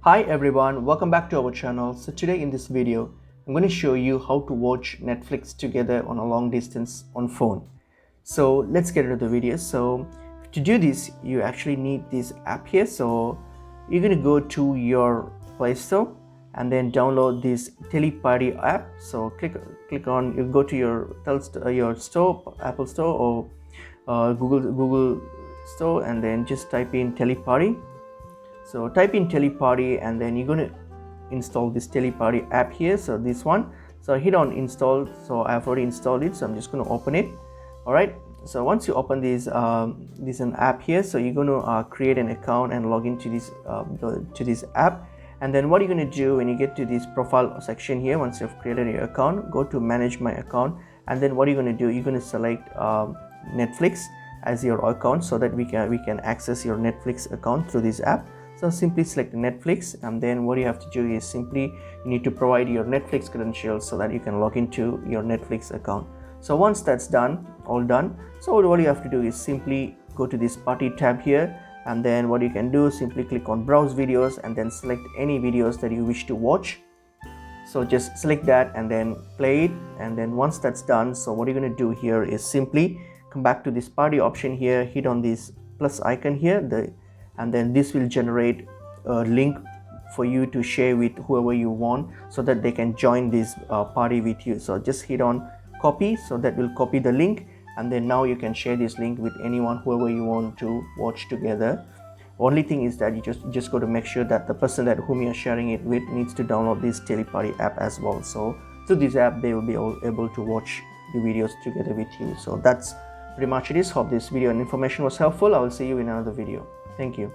Hi everyone, welcome back to our channel. So today in this video, I'm going to show you how to watch Netflix together on a long distance on phone. So let's get into the video. So to do this, you actually need this app here. So you're going to go to your Play Store and then download this Teleparty app. So click on, you go to your store, Apple Store or Google Store, and then just type in Teleparty. So type in Teleparty and then you're going to install this Teleparty app here. So this one, so hit on install. So I've already installed it, so I'm just going to open it. All right, so once you open this an app here, so you're going to create an account and log into this app. And then what you're going to do when you get to this profile section here, once you've created your account, go to manage my account, and then what you're going to do, you're going to select Netflix as your account so that we can access your Netflix account through this app. So simply select Netflix, and then what you have to do is simply you need to provide your Netflix credentials so that you can log into your Netflix account. So once that's done, all done, so what you have to do is simply go to this party tab here, and then what you can do, simply click on browse videos and then select any videos that you wish to watch. So just select that and then play it. And then once that's done, so what you're going to do here is simply come back to this party option here, hit on this plus icon here, and then this will generate a link for you to share with whoever you want so that they can join this party with you. So just hit on copy, so that will copy the link, and then now you can share this link with anyone, whoever you want to watch together. Only thing is that you just got to make sure that the person that whom you're sharing it with needs to download this Teleparty app as well. So through this app they will be able to watch the videos together with you. So that's pretty much it is. Hope this video and information was helpful. I will see you in another video. Thank you.